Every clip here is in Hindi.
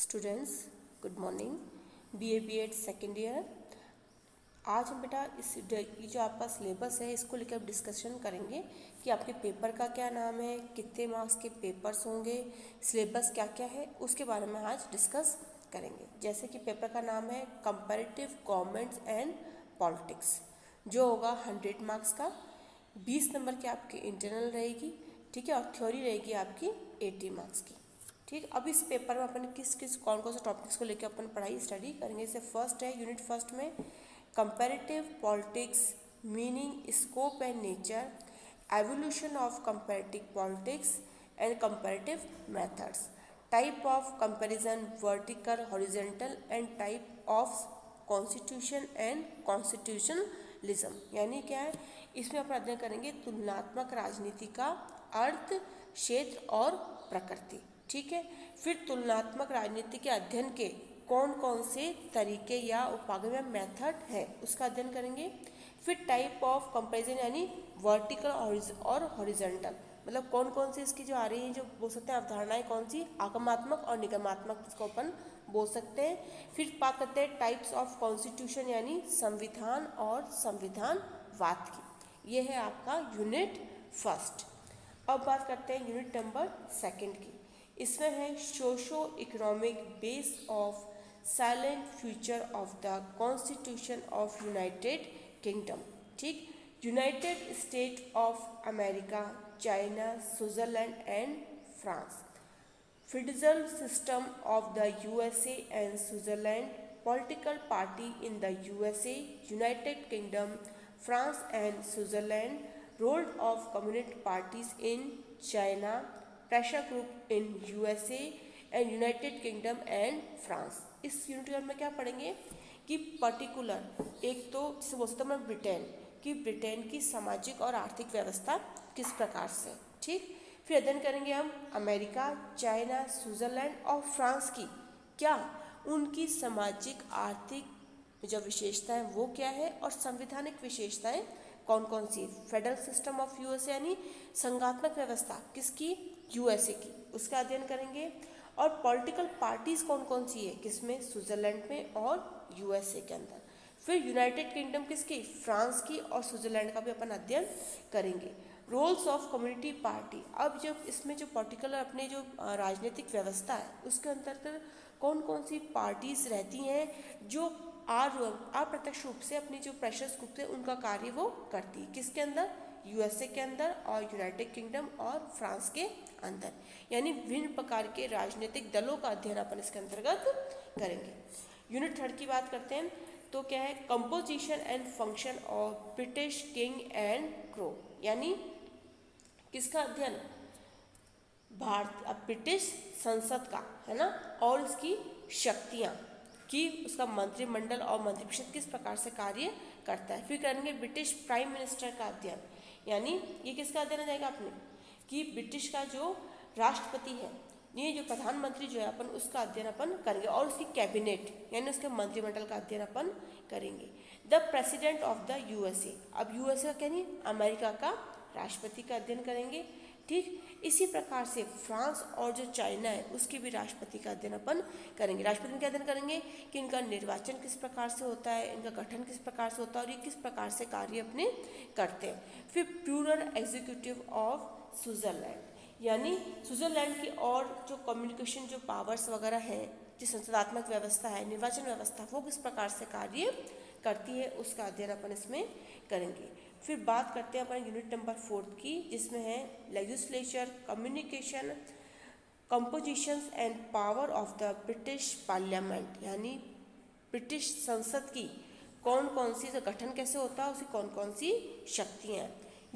Students good morning. BA second year. आज हम बेटा ये जो आपका सिलेबस है इसको लेकर अब डिस्कशन करेंगे कि आपके पेपर का क्या नाम है, कितने मार्क्स के पेपर्स होंगे, सिलेबस क्या क्या है, उसके बारे में आज डिस्कस करेंगे। जैसे कि पेपर का नाम है कंपैरेटिव गवर्नमेंट्स एंड पॉलिटिक्स, जो होगा 100 मार्क्स का। 20 नंबर की आपकी इंटरनल रहेगी, ठीक है, और थ्योरी रहेगी आपकी 80 मार्क्स की। ठीक, अब इस पेपर में अपन किस कौन कौन से टॉपिक्स को लेकर अपन पढ़ाई स्टडी करेंगे। जैसे फर्स्ट है यूनिट फर्स्ट में comparative politics, meaning, scope and nature, evolution of comparative politics and comparative methods, type of comparison vertical horizontal and type of constitution and constitutionalism. यानी क्या है, इसमें अपन अध्ययन करेंगे तुलनात्मक राजनीति का अर्थ, क्षेत्र और प्रकृति। ठीक है, फिर तुलनात्मक राजनीति के अध्ययन के कौन कौन से तरीके या उपागम या मेथड है उसका अध्ययन करेंगे। फिर टाइप ऑफ कंपैरिजन यानी वर्टिकल और हॉरिजॉन्टल, मतलब कौन कौन सी इसकी जो आ रही हैं, जो बोल सकते हैं अवधारणाएं, कौन सी आगमात्मक और निगमात्मक, इसको अपन बोल सकते हैं। फिर बात करते हैं टाइप्स ऑफ कॉन्स्टिट्यूशन यानी संविधान और संविधानवाद की। ये है आपका यूनिट फर्स्ट। अब बात करते हैं यूनिट नंबर सेकंड की। इसमें है socio economic base of salient feature of the constitution of united kingdom. ठीक, united state of America, China, Switzerland and France, federal system of the USA and Switzerland, political party in the USA, united kingdom, France and Switzerland, role of communist parties in China, pressure group in USA and united kingdom and France. इस यूनिट में क्या पढ़ेंगे कि पर्टिकुलर एक तो जिसे बोल सकते हैं ब्रिटेन कि ब्रिटेन की सामाजिक और आर्थिक व्यवस्था किस प्रकार से। ठीक, फिर अध्ययन करेंगे हम अमेरिका, चाइना, स्विट्जरलैंड और फ्रांस की क्या उनकी सामाजिक आर्थिक जो विशेषताएं वो क्या है, और संवैधानिक विशेषताएं कौन कौन सी। फेडरल सिस्टम ऑफ USA यानी संघात्मक व्यवस्था किसकी, USA की, उसका अध्ययन करेंगे। और पॉलिटिकल पार्टीज कौन कौन सी है, किसमें, स्विट्जरलैंड में और USA के अंदर। फिर यूनाइटेड किंगडम किसकी, फ्रांस की और स्विट्जरलैंड का भी अपन अध्ययन करेंगे। रोल्स ऑफ कम्युनिटी पार्टी, अब जब इसमें जो पर्टिकुलर अपने जो राजनीतिक व्यवस्था है उसके अंतर्गत कौन कौन सी पार्टीज रहती हैं जो अप्रत्यक्ष रूप से अपनी जो प्रेशर ग्रुप है उनका कार्य वो करती है, किसके अंदर, USA के अंदर और यूनाइटेड किंगडम और फ्रांस के अंदर। यानी विभिन्न प्रकार के राजनीतिक दलों का अध्ययन अपन इसके अंतर्गत करेंगे। यूनिट थर्ड की बात करते हैं तो क्या है, composition and function of British king and crow, यानी किसका अध्ययन, ब्रिटिश संसद का, है ना, और इसकी शक्तियाँ कि उसका मंत्रिमंडल और मंत्रिपरिषद किस प्रकार से कार्य करता है। फिर करेंगे ब्रिटिश प्राइम मिनिस्टर का अध्ययन, यानी ये किसका अध्ययन आ जाएगा आपने कि ब्रिटिश का जो राष्ट्रपति है, ये जो प्रधानमंत्री जो है अपन उसका अध्ययन अपन करेंगे, और उसकी कैबिनेट यानी उसके मंत्रिमंडल का अध्ययन अपन करेंगे। The president of the USA, अब USA का क्या नहीं, अमेरिका का राष्ट्रपति का अध्ययन करेंगे। ठीक, इसी प्रकार से फ्रांस और जो चाइना है उसके भी राष्ट्रपति का अध्ययन अपन करेंगे। राष्ट्रपति में क्या अध्ययन करेंगे कि इनका निर्वाचन किस प्रकार से होता है, इनका गठन किस प्रकार से होता है और ये किस प्रकार से कार्य अपने करते हैं। फिर प्लूरल एग्जीक्यूटिव ऑफ स्विट्जरलैंड, यानी स्विट्जरलैंड की और जो कम्युनिकेशन जो पावर्स वगैरह हैं, जो संसदात्मक व्यवस्था है, निर्वाचन व्यवस्था, वो किस प्रकार से कार्य करती है उसका अध्ययन अपन इसमें करेंगे। फिर बात करते हैं अपन यूनिट नंबर 4 की, जिसमें है legislature, communication, compositions and power of the British parliament, यानी ब्रिटिश संसद की कौन कौन सी गठन कैसे होता है, उसकी कौन कौन सी शक्तियाँ।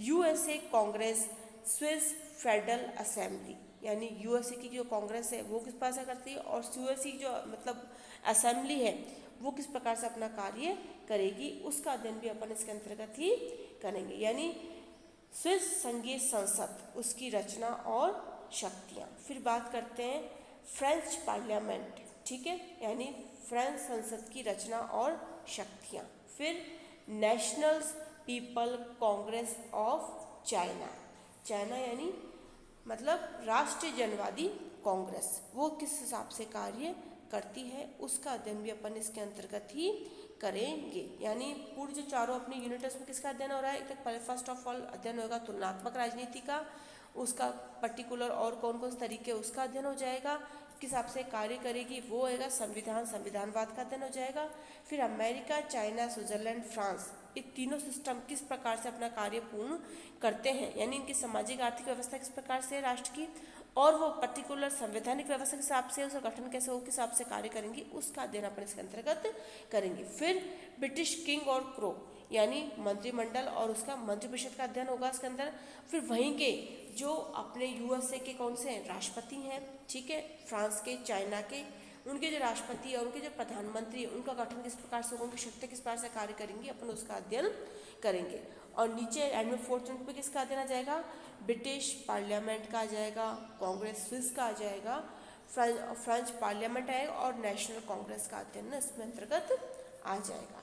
USA Congress, Swiss federal assembly, यानी USA की जो कांग्रेस है वो किस प्रकार से करती है, और US की जो मतलब असेंबली है वो किस प्रकार से अपना कार्य करेगी, उसका अध्ययन भी अपन इसके अंतर्गत ही करेंगे। यानी स्विस संघीय संसद, उसकी रचना और शक्तियाँ। फिर बात करते हैं फ्रेंच पार्लियामेंट, ठीक है, यानी फ्रेंच संसद की रचना और शक्तियाँ। फिर national people Congress of China, China यानी मतलब राष्ट्रीय जनवादी कांग्रेस, वो किस हिसाब से कार्य करती है उसका अध्ययन भी अपन इसके अंतर्गत ही करेंगे। यानी पूरी जो चारों अपनी यूनिट है उसमें किसका अध्ययन हो रहा है, एक पहले फर्स्ट ऑफ ऑल अध्ययन होगा तुलनात्मक राजनीति का, उसका पर्टिकुलर और कौन कौन से तरीके उसका अध्ययन हो जाएगा, किस हिसाब से कार्य करेगी वो होएगा, संविधानवाद का अध्ययन हो जाएगा। फिर अमेरिका, चाइना, स्विट्जरलैंड, फ्रांस, ये तीनों सिस्टम किस प्रकार से अपना कार्य पूर्ण करते हैं, यानी इनकी सामाजिक आर्थिक व्यवस्था किस प्रकार से राष्ट्र की, और वो पर्टिकुलर संवैधानिक व्यवस्था के हिसाब से उसका गठन कैसे हो, किस हिसाब से कार्य करेंगी, उसका अध्ययन अपन इसके अंतर्गत करेंगे। फिर ब्रिटिश किंग और क्रो, यानी मंत्रिमंडल और उसका मंत्रिपरिषद का अध्ययन होगा इसके अंदर। फिर वहीं के जो अपने यूएसए के कौन से राष्ट्रपति हैं, ठीक है, फ्रांस के, चाइना के, उनके जो राष्ट्रपति और उनके जो प्रधानमंत्री, उनका गठन किस प्रकार से होगा, उनकी शक्ति किस प्रकार से कार्य करेंगी, अपन उसका अध्ययन करेंगे। और नीचे एंड में 4th यूनिट पे किसका अध्ययन आ जाएगा, ब्रिटिश पार्लियामेंट का आ जाएगा, कांग्रेस स्विस का आ जाएगा, फ्रेंच पार्लियामेंट आएगा और नेशनल कांग्रेस का अध्ययन इसमें अंतर्गत आ जाएगा।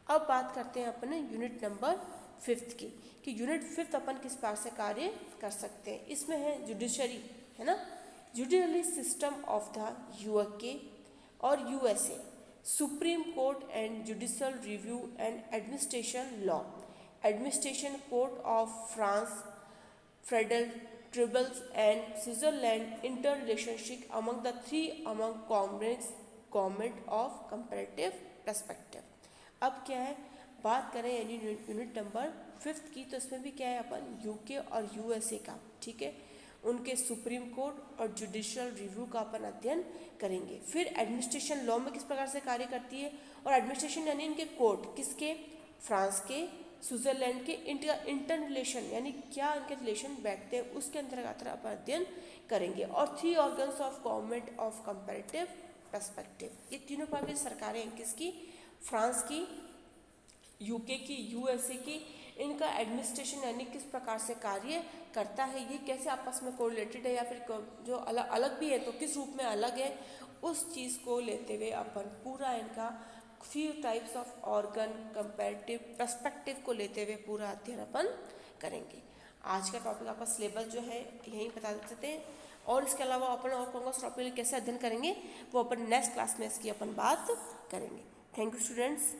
अब बात करते हैं अपने यूनिट नंबर 5 की, कि यूनिट 5 अपन किस प्रकार से कार्य कर सकते हैं। इसमें है जुडिशरी, है ना, judiciary system of the UK और USA, supreme court and judicial review and administration law, administration court of France, federal tribunals and Switzerland, inter relationship among the three among government of comparative perspective. अब क्या है, बात करें यानी यूनिट नंबर 5 की, तो इसमें भी क्या है, अपन यूके और यूएसए का, ठीक है, उनके सुप्रीम कोर्ट और जुडिशियल रिव्यू का अपन अध्ययन करेंगे। फिर एडमिनिस्ट्रेशन लॉ में किस प्रकार से कार्य करती है, और एडमिनिस्ट्रेशन यानी इनके कोर्ट किसके, फ्रांस के, स्विट्जरलैंड के, इंटर रिलेशन यानी क्या इनके रिलेशन बैठते हैं, उसके अंतर्गत अपन अध्ययन करेंगे। और 3 organs of government of comparative perspective, ये तीनों प्रकार की सरकारें हैं, किसकी, फ्रांस की, यूके की, यूएसए की, इनका एडमिनिस्ट्रेशन यानी किस प्रकार से कार्य करता है, ये कैसे आपस में कोरिलेटेड है या फिर जो अलग अलग भी है तो किस रूप में अलग है, उस चीज़ को लेते हुए अपन पूरा इनका few types of organ comparative perspective को लेते हुए पूरा अध्ययन अपन करेंगे। आज का टॉपिक आपका सिलेबस जो है यहीं बता देते हैं, और इसके अलावा अपन और कौन सा टॉपिक कैसे अध्ययन करेंगे वो अपन नेक्स्ट क्लास में इसकी अपन बात करेंगे। Thank you students.